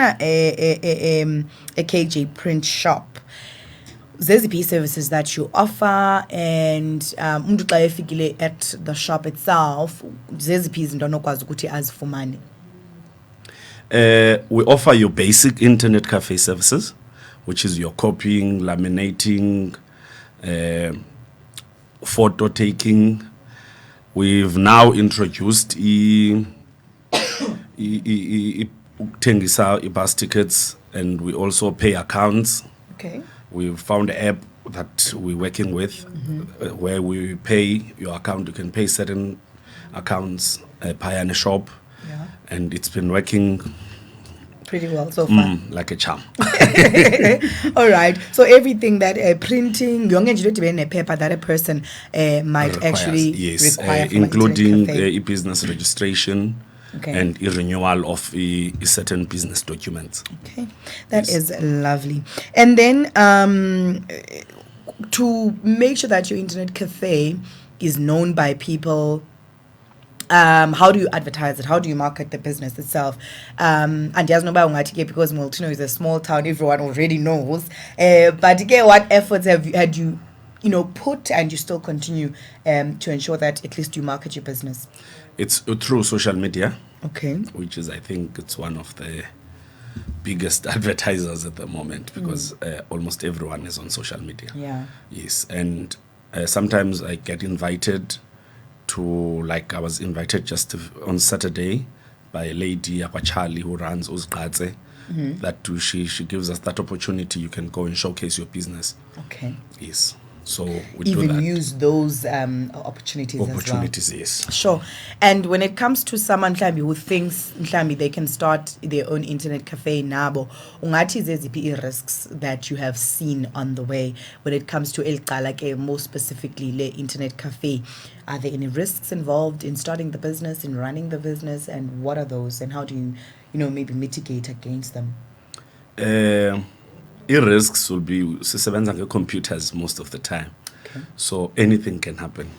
a KJ print shop, zeziphi services that you offer, and umuntu xa efikile at the shop itself, zeziphi izinto onokwazi ukuthi azifumane? We offer your basic internet cafe services, which is your copying, laminating, photo taking. We've now introduced Thandisa bus tickets, and we also pay accounts. Okay. We've found an app that we're working with, where we pay your account. You can pay certain accounts via a shop, and it's been working pretty well so far. Like a charm. All right. So everything that printing, paper that a person might Requires, actually yes, require, including e-business registration. Okay. And renewal of certain business documents. Okay, that is lovely. And then to make sure that your internet cafe is known by people, how do you advertise it? How do you market the business itself? And there's no because Multino is a small town, everyone already knows. But again, what efforts had you put, and you still continue to ensure that at least you market your business? It's through social media. Okay. Which is, I think, it's one of the biggest advertisers at the moment, because almost everyone is on social media. Yeah. Yes, and sometimes I get invited to, like I was invited just on Saturday by a lady, Jali, who runs Uzqatse, that she gives us that opportunity. You can go and showcase your business. Okay. Yes. So we even do that. Use those opportunities as well. Yes. Sure. And when it comes to someone who thinks they can start their own internet cafe nabo, ungathi zeziphi risks that you have seen on the way when it comes to more specifically le internet cafe? Are there any risks involved in starting the business, in running the business, and what are those, and how do you maybe mitigate against them? Risks will be sisebenza computers most of the time. Okay. So anything can happen.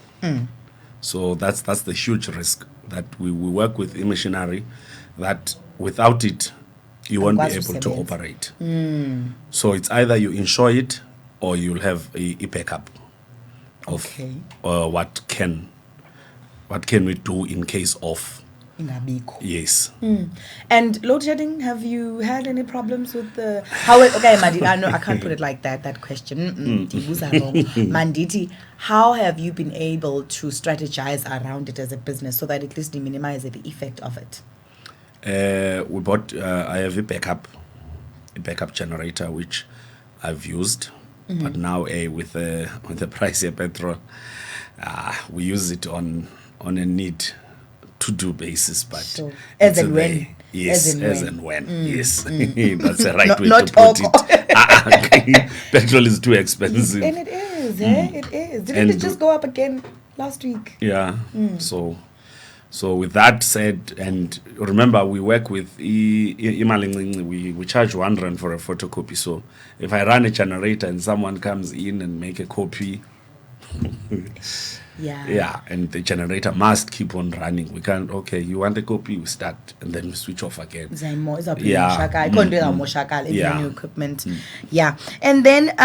So that's the huge risk, that we work with machinery that without it you won't be able to operate. So it's either you insure it or you'll have a backup of what can we do in case of. Yes. And load shedding, have you had any problems with the Manditi, I can't put it like that question. Manditi, how have you been able to strategize around it as a business so that at least you minimize the effect of it? We bought I have a backup generator which I've used, but now with the price of petrol, we use it on a need to do basis, but sure. As and when. Yes, as and when. Yes. That's the right way to put it. Petrol is too expensive. And it is, it is. Didn't it just go up again last week? Yeah. So with that said, and remember, we work with we charge 1 rand for a photocopy. So if I run a generator and someone comes in and make a copy, yeah, and the generator must keep on running. We can't, you want a copy, we start and then we switch off again. New equipment. Yeah. And then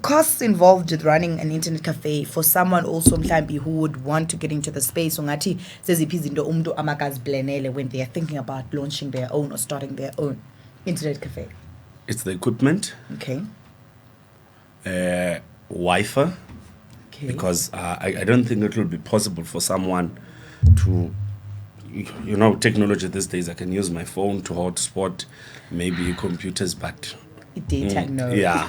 costs involved with running an internet cafe for someone also who would want to get into the space when they are thinking about launching their own or starting their own internet cafe. It's the equipment. Okay. Wi-Fi. Okay. Because I don't think it will be possible for someone to, technology these days, I can use my phone to hotspot, maybe computers, but data, no. Yeah.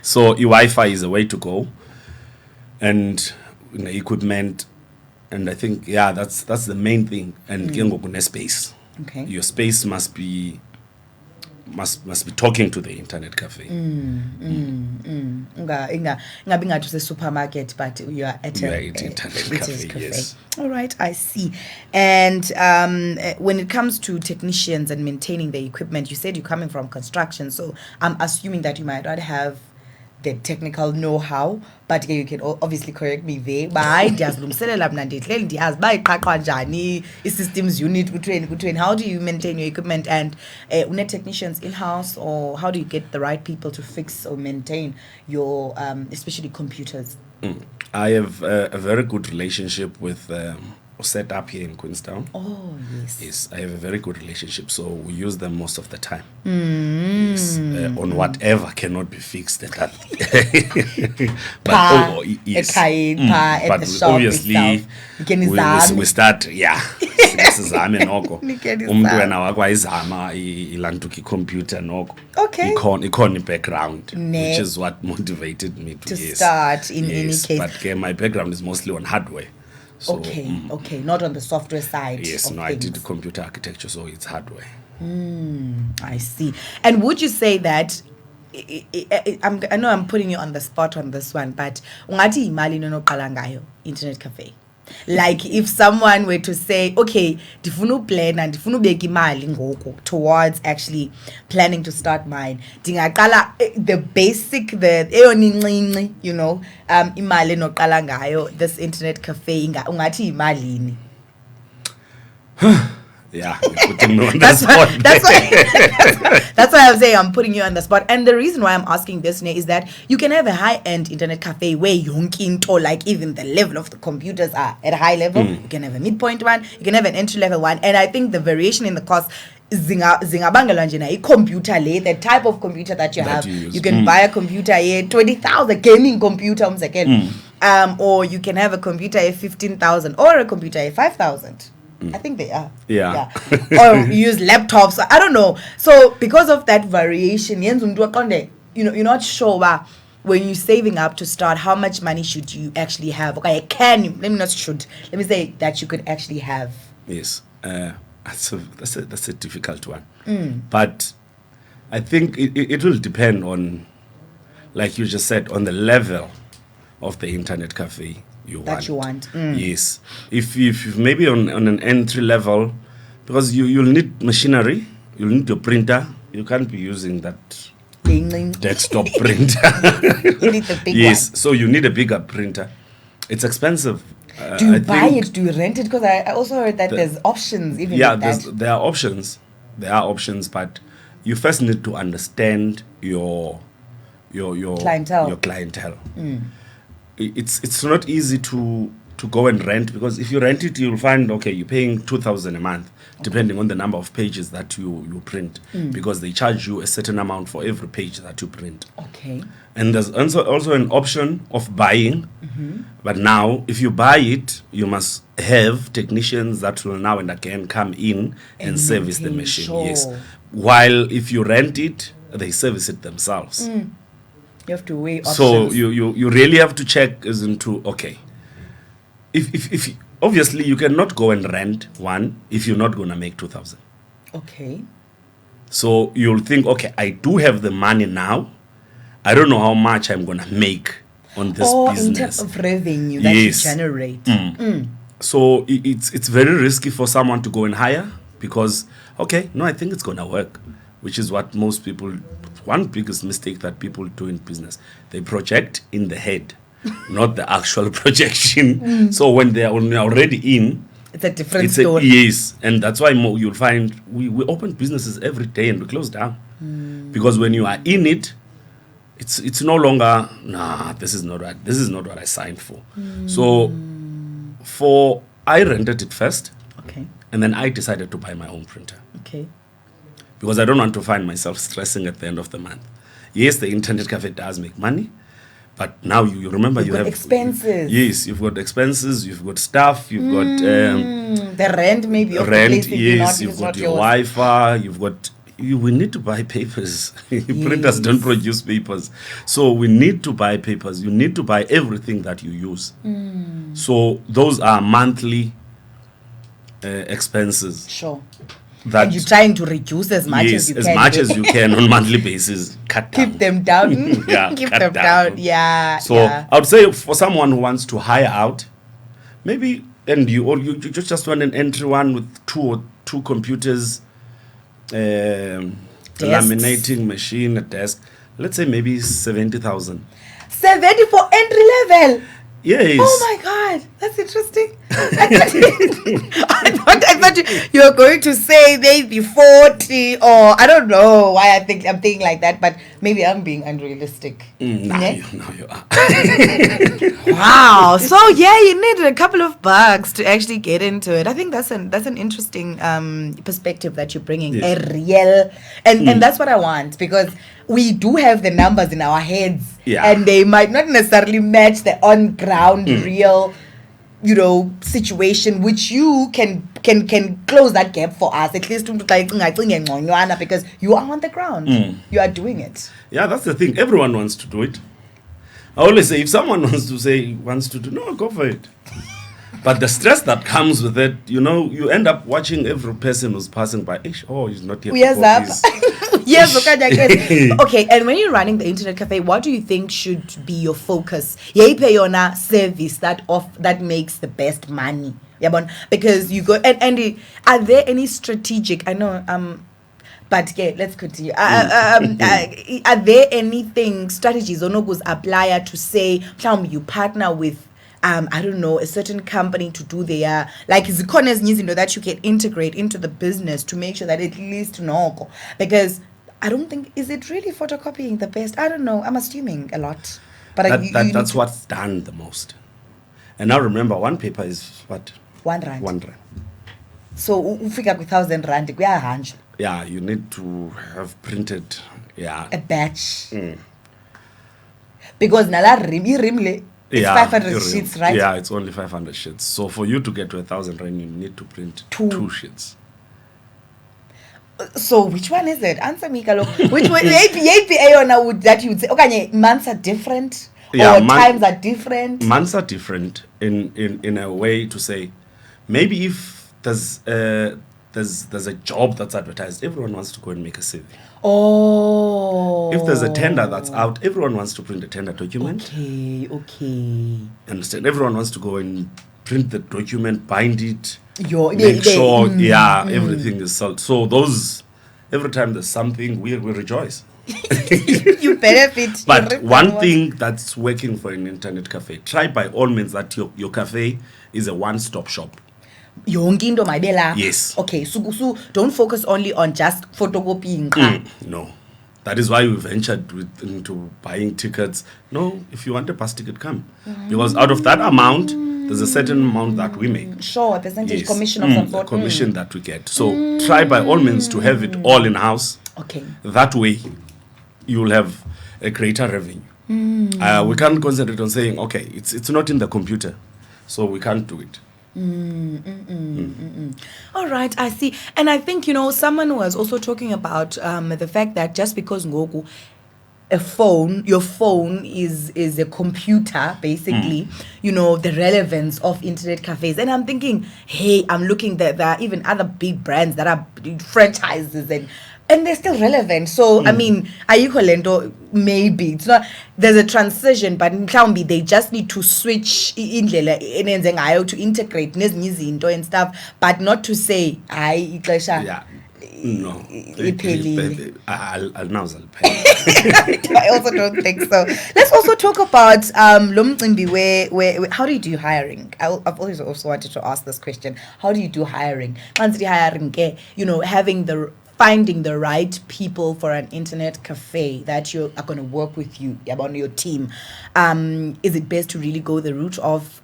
So Wi-Fi is a way to go, and equipment, and I think that's the main thing. And space. Okay. Your space must be talking to the internet cafe. Ngabi a supermarket, but you are at an internet cafe. Yes. All right, I see. And when it comes to technicians and maintaining the equipment, you said you're coming from construction, so I'm assuming that you might not have the technical know-how, but you can obviously correct me there. But I ndiyazilungiselela mna ndihleli ndiyazi uba iqaqwa njani i-systems unit kuthweni. How do you maintain your equipment, and une-technicians in-house, or how do you get the right people to fix or maintain your especially computers? I have a very good relationship with set up here in Queenstown. Oh, yes. Yes, I have a very good relationship, so we use them most of the time. Yes, on whatever cannot be fixed at that. But yes. At the shop obviously, itself. we start, yeah. Sizame noko. Umuntu wena wakho ayizama ilantuka computer noko. Okay. Icon background, which is what motivated me to start in any case. But my background is mostly on hardware. So, okay, not on the software side. Yes, no, things. I did computer architecture, so it's hardware. I see. And would you say that I know I'm putting you on the spot on this one, but ungathi imali nonoqala ngayo internet cafe? Like if someone were to say, okay, ndifuna uplana, ndifuna ubeka imali ngoku towards actually planning to start mine, ndingaqala the basic, the eyona you know, imali noqala ngayo this internet cafe ungathi imalini? Yeah, you're putting me on the spot. That's why I'm saying I'm putting you on the spot. And the reason why I'm asking this is that you can have a high-end internet cafe where or like even the level of the computers are at a high level. You can have a midpoint one, you can have an entry-level one, and I think the variation in the cost zingabangelwa nje computer le, the type of computer that you have. You can buy a computer here 20,000 gaming computer or you can have a computer here 15,000 or a computer here 5,000. I think they are. Yeah. Or use laptops. I don't know. So because of that variation, you're not sure when you're saving up to start, how much money should you actually have? Okay, let me say that you could actually have. Yes. That's a difficult one. But I think it will depend on, like you just said, on the level of the internet cafe you want. Yes. If maybe on an entry level, because you'll need machinery, you'll need your printer. You can't be using that desktop printer. You need the big one. Yes, so you need a bigger printer. It's expensive. Do you buy it? Do you rent it? Because I also heard that there's options even like that. There are options. There are options, but you first need to understand your clientele. Your clientele. It's not easy to go and rent, because if you rent it, you'll find, okay, you're paying 2,000 a month, depending on the number of pages that you print, because they charge you a certain amount for every page that you print. Okay. And there's also an option of buying, but now if you buy it, you must have technicians that will now and again come in and service the machine. Sure. Yes. While if you rent it, they service it themselves. You have to weigh options. So you really have to check as into, okay, if obviously you cannot go and rent one if you're not going to make 2,000. Okay. So you'll think, okay, I do have the money now. I don't know how much I'm going to make on this business. In terms of revenue that you generate. So it's very risky for someone to go and hire, because, okay, no, I think it's going to work, which is what most people, one biggest mistake that people do in business, they project in the head, not the actual projection. So when they are already in, it's a different story. Yes, and that's why you'll find we open businesses every day and we close down. Because when you are in it, it's no longer, this is not right. This is not what I signed for. So I rented it first. Okay. And then I decided to buy my own printer. Okay. Because I don't want to find myself stressing at the end of the month. Yes, the internet cafe does make money, but now you remember you have expenses. Yes, you've got expenses, you've got staff, you've got the rent maybe of the place. Yes, you've got your Wi-Fi, you've got. We need to buy papers. Printers don't produce papers, so we need to buy papers. You need to buy everything that you use. So those are monthly expenses. Sure. And you're trying to reduce as much as you can. Yes, as much as you can on monthly basis. Cut down. Keep them down. Yeah, keep them down. Yeah. So I would say for someone who wants to hire out, maybe, and you just want an entry one with two computers, a laminating machine, a desk. let's say maybe 70,000. 70 for entry level. Yes. Oh my God, that's interesting. I thought you were going to say maybe 40, or I don't know why I'm thinking like that, but maybe I'm being unrealistic. Now Yeah? you are. Wow. So yeah, you needed a couple of bucks to actually get into it. I think that's an interesting perspective that you're bringing. Yes. A real, and that's what I want, because we do have the numbers in our heads, Yeah. and they might not necessarily match the on ground real, situation, which you can close that gap for us, at least because you are on the ground. You are doing it. Yeah, that's the thing. Everyone wants to do it. I always say, if someone wants to do, no, go for it. But the stress that comes with it, you end up watching every person who's passing by. He's not here. Yes, yes, okay. And when you're running the internet cafe, what do you think should be your focus? Yayipeyona service that makes the best money. Because you go and are there any strategic? I know but yeah, let's continue. Are there anything strategies Onogus apply to say, you partner with I don't know, a certain company to do their, like Zikones that you can integrate into the business to make sure that at least no, because I don't think, is it really photocopying the best? I don't know. I'm assuming a lot, but that's what's done the most. And now remember, one paper is what? R1. R1. So ufika R1,000 kuyahanja. Yeah, you need to have printed. Yeah. A batch. Because nala rimle. It's 500 sheets, right? Yeah, it's only 500 sheets. So for you to get to R1,000, you need to print two sheets. So which one is it? Answer me, Kalo. Which one? APA that you would say, okay, months are different, or times are different. Months are different in a way to say, maybe if there's a job that's advertised, everyone wants to go and make a CV. Oh. If there's a tender that's out, everyone wants to print a tender document. Okay. Understand? Everyone wants to go and print the document, bind it, make sure, everything is sold. So every time there's something, we rejoice. You benefit. But one thing that's working for an internet cafe, try by all means that your cafe is a one-stop shop. Yes. Okay, so don't focus only on just photocopying. No. That is why we ventured into buying tickets. No, if you want a bus ticket, come. Because out of that amount, there's a certain amount that we make. Sure, a percentage commission of some sort. A commission that we get. So try by all means to have it all in-house. Okay. That way, you will have a greater revenue. We can't concentrate on saying, okay, it's not in the computer, so we can't do it. All right, I see. And I think, someone was also talking about the fact that just because Ngoku, your phone is a computer, basically, the relevance of internet cafes. And I'm thinking, hey, I'm looking that there are even other big brands that are franchises and they're still relevant. So, I mean, ayikho lento, maybe. It's not, there's a transition, but they just need to switch indlela enenze ngayo to integrate nezinye izinto and stuff, but not to say, Yeah. No. I also don't think so. Let's also talk about Lumcimbi, where how do you do hiring? I've always also wanted to ask this question. How do you do hiring? Finding the right people for an internet cafe that are going to work with you on your team. Is it best to really go the route of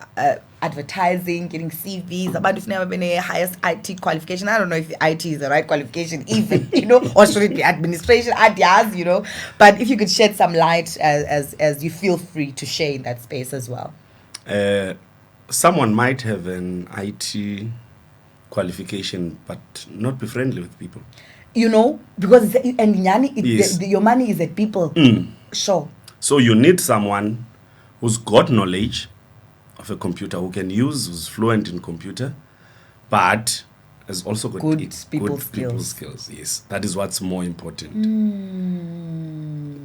advertising, getting CVs? About if never been a highest IT qualification. I don't know if IT is the right qualification even, or should it be administration? But if you could shed some light as you feel free to share in that space as well. Someone might have an IT qualification but not be friendly with people. Because your money is at people. Sure. So you need someone who's got knowledge of a computer, who's fluent in computer, but has also got good people skills. Yes, that is what's more important.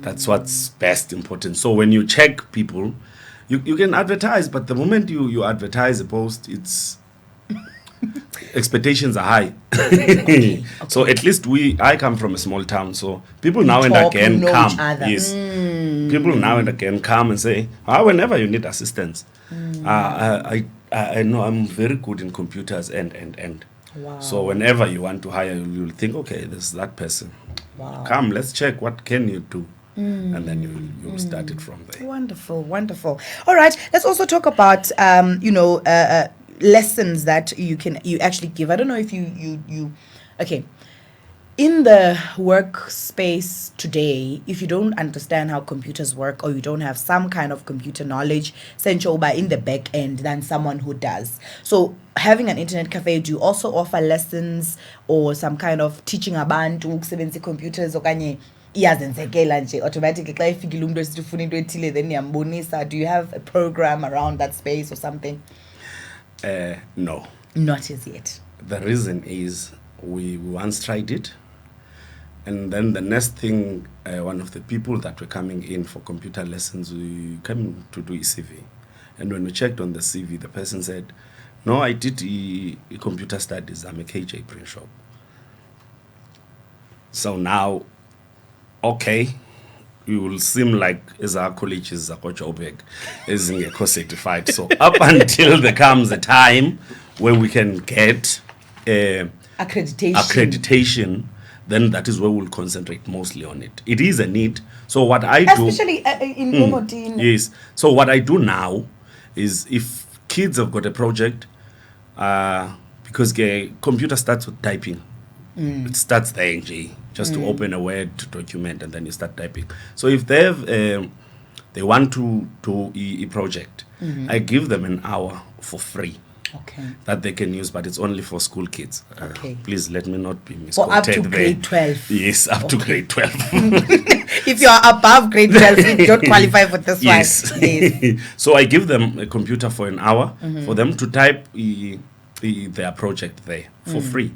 That's what's best important. So when you check people, you can advertise, but the moment you advertise a post, it's Expectations are high. Okay. So at least I come from a small town, so people now and talk, you again know come. each other. Yes. People now and again come and say, whenever you need assistance. I know I'm very good in computers and. Wow. So whenever you want to hire, you'll think, okay, this is that person. Wow. Come, let's check what can you do. And then you'll start it from there. Wonderful, wonderful. All right, let's also talk about lessons that you actually give. I don't know if you okay. In the workspace today, if you don't understand how computers work or you don't have some kind of computer knowledge, send you over in the back end than someone who does. So having an internet cafe, do you also offer lessons or some kind of teaching abantu ukusebenzisa computers okanye iyazenzekela nje automatically xa ifikile umuntu esithi ufuna into ethile then niyambonisa? Do you have a program around that space or something? No. Not as yet. The reason is we once tried it. And then the next thing, one of the people that were coming in for computer lessons, we came to do a CV. And when we checked on the CV, the person said, no, I did computer studies. I'm a KJ print shop. So now, okay, we will seem like as our colleges are is certified. So up until there comes a time where we can get accreditation, then that is where we'll concentrate mostly on it. It is a need. So what I do, especially in Momotini. Yes. So what I do now is if kids have got a project, because computer starts with typing. It starts there, NG, just to open a Word document and then you start typing. So if they have, they want to do a project, I give them an hour for free. Okay. That they can use, but it's only for school kids. Okay. Please let me not be misquoted. For up to grade 12. Yes, up to grade 12. If you are above grade 12, you don't qualify for this yes. one. Yes. So I give them a computer for an hour for them to type their project there for free.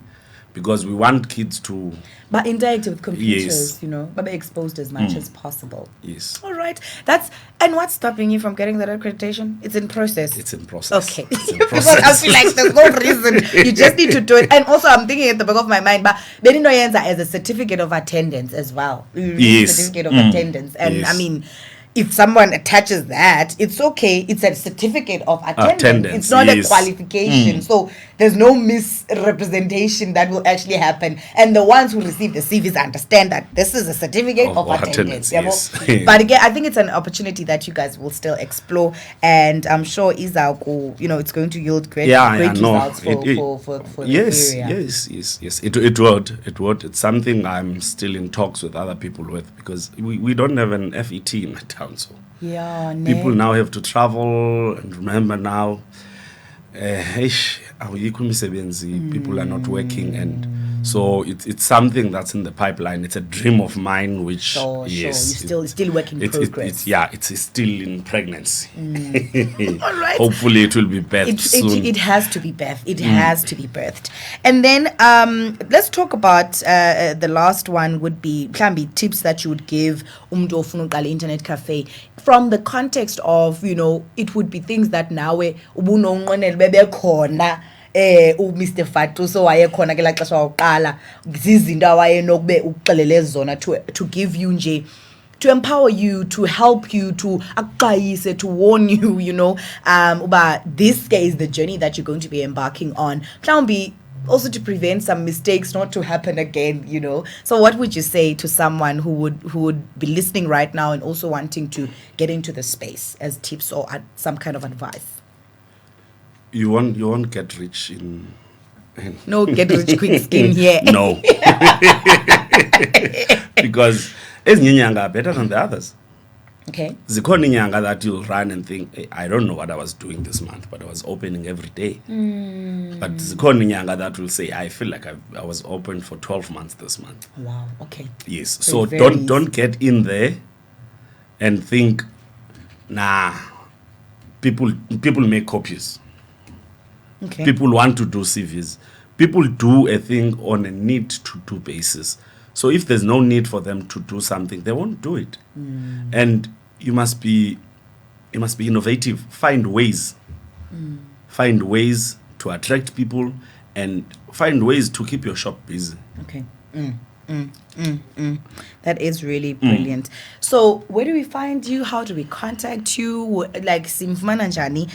Because we want kids to... But interact with computers, Yes. but be exposed as much as possible. Yes. All right. And what's stopping you from getting that accreditation? It's in process. It's in process. Okay. It's in Because I feel like there's no reason. You just need to do it. And also, I'm thinking at the back of my mind, but Benino Yenza as a certificate of attendance as well. Yes. Certificate of attendance. And Yes. I mean, if someone attaches that, it's okay. It's a certificate of attendance. It's not yes. a qualification. So there's no misrepresentation that will actually happen. And the ones who receive the CVs understand that this is a certificate of attendance. Yes. But again, I think it's an opportunity that you guys will still explore. And I'm sure Izauku, it's going to yield great results for yes, the area. Yes. It would. It's something I'm still in talks with other people with because we don't have an FET in my town. So people now have to travel and remember now people are not working and so it's something that's in the pipeline. It's a dream of mine which sure. You're still work in progress. It's still in pregnancy. All right. Hopefully it will be birthed soon. It has to be birthed. It has to be birthed. And then let's talk about the last one would be tips that you would give umntu ofuna uqala internet cafe from the context of it would be things that nawe ubunonqenela bebekhona Mr. Fatuse wayekhona ke la xesha waqala zizinto awayenokube ukuxelele zona to give you nje to empower you, to help you, to akuxwayise, to warn you, uba this is the journey that you're going to be embarking on. Mhlawumbi also to prevent some mistakes not to happen again, So what would you say to someone who would be listening right now and also wanting to get into the space as tips or some kind of advice? You won't get rich in no get rich quick scheme here. No. Because ezinye are better than the others. Okay. Zikhona inyanga that you'll run and think, hey, I don't know what I was doing this month, but I was opening every day. But zikhona inyanga that will say, I feel like I was open for 12 months this month. Wow. Okay. Yes. So don't get in there and think, nah, people make copies. Okay. People want to do CVs. People do a thing on a need to do basis. So if there's no need for them to do something, they won't do it. And you must be innovative. Find ways to attract people and find ways to keep your shop busy. Okay. That is really brilliant. So where do we find you? How do we contact you? Like simfumana njani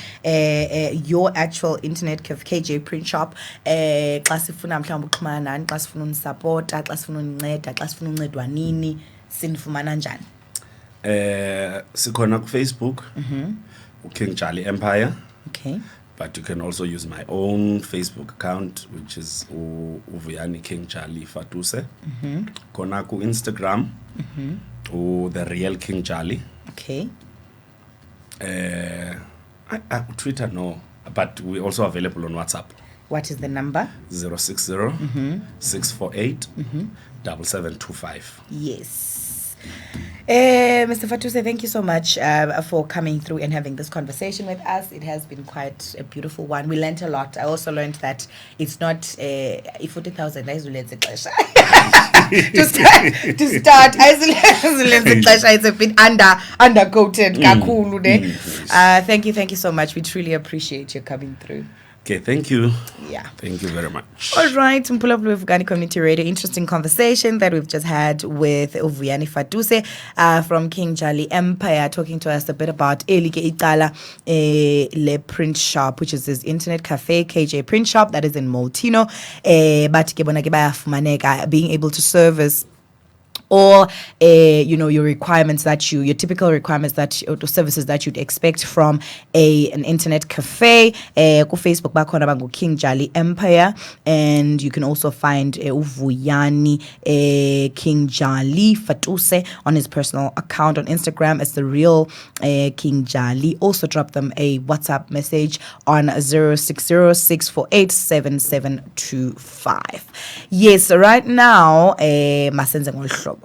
your actual internet KJ print shop xa sifuna mhlawumbe uxhumana nani, xa sifuna unisupporta, xa sifuna uninceda, xa sifuna uncedwa nini, sinifumana njani? Sikhona ku Facebook, King Jali Empire. Okay. But you can also use my own Facebook account, which is Vuyani King Jali Fatuse. Khona ku Instagram, the real King Jali. Okay. Twitter, no. But we're also available on WhatsApp. What is the number? 060 648 7725. Yes. Mr. Fatuse, thank you so much for coming through and having this conversation with us. It has been quite a beautiful one. We learned a lot. I also learned that it's not 40,000 to start. It's a bit undercoated. Thank you so much. We truly appreciate you coming through. Okay, thank you. Yeah. Thank you very much. All right, Mpula with Vuyani Community Radio. Interesting conversation that we've just had with Vuyani Fatuse from King Jali Empire, talking to us a bit about Elike Itala Le Print Shop, which is his internet cafe, KJ Print Shop, that is in Moltino. But being able to service or your requirements your typical requirements or services that you'd expect from an internet cafe. Go Facebook bakhona bangu King Jali Empire, and you can also find Vuyani King Jali Fatuse on his personal account on Instagram as the real King Jali. Also drop them a WhatsApp message on 060 Yes, right now masenze ngolhlobo.